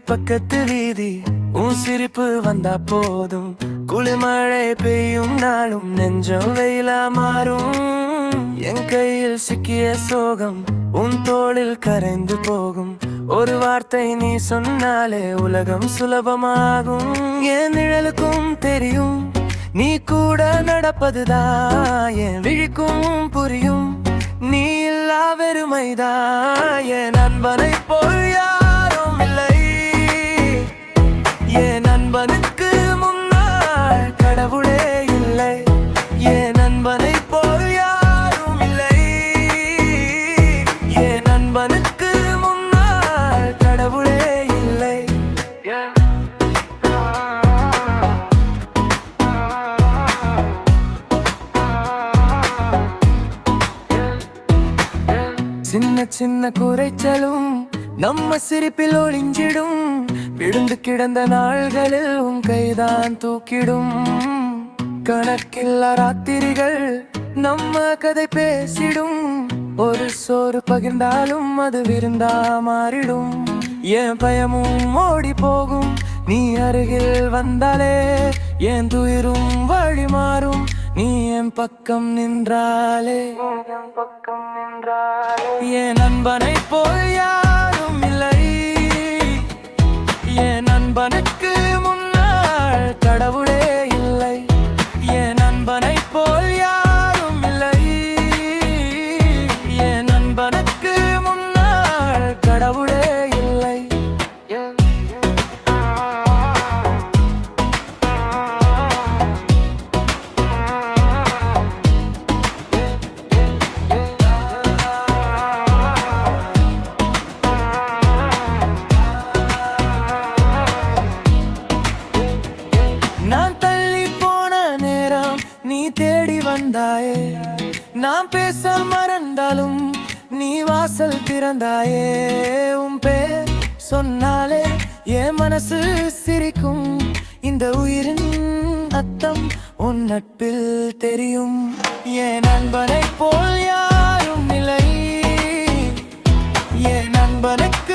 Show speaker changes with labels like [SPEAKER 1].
[SPEAKER 1] பக்கத்து வீதி உன் சிரிப்பு வந்தா போதும். குளிர்மழை பெய்யும் நாளும் நெஞ்சம் வெயிலா மாறும். என் கையில் சிக்கிய சோகம் உன் தோளில் கரைந்து போகும். ஒரு வார்த்தை நீ சொன்னாலே உலகம் சுலபமாகும். என் நிழலுக்கும் தெரியும் நீ கூட நடப்பதுதான். என் விழிக்கும் புரியும் நீ இல்லா வெறுமைதான். என் நண்பனை போல் யாரும் இல்லை. என் நண்பனுக்கு முன்னால் கடவுளே இல்லை. என் நண்பனை போல் யாரும் இல்லை. என் நண்பனுக்கு முன்னால் கடவுளே இல்லை. சின்ன சின்ன குறைச்சலும் நம்ம சிரிப்பில் ஒளிஞ்சிடும். விழுந்து கிடந்த நாள்களில் உன் கைதான் தூக்கிடும். கணக்கில்லா ராத்திரிகள் நம்ம கதை பேசிடும். ஒரு சோறு பகிர்ந்தாலும் அது விருந்தா மாறிடும். என் பயமும் ஓடி போகும் நீ அருகில் வந்தாலே. என் துயரும் வழி மாறும் நீ என் பக்கம் நின்றாலே. என் நண்பனை போல் யாரும் இல்லை. என் நண்பனுக்கு முன்னால் கடவுளே இல்லை. என் நண்பனை போல் யாரும் இல்லை. என் நண்பனுக்கு முன்னால் கடவுளே இல்லை. நான் தள்ளி போன நேரம் நீ தேடி வந்தாயே. நான் பேச மறந்தாலும் நீ வாசல் திறந்தாயே. உன் பேர் சொன்னாலே என் மனசு சிரிக்கும். இந்த உயிரின் அர்த்தம் உன் நட்பில் தெரியும். என் நண்பனை போல் யாரும் இல்லை. என் நண்பனுக்கு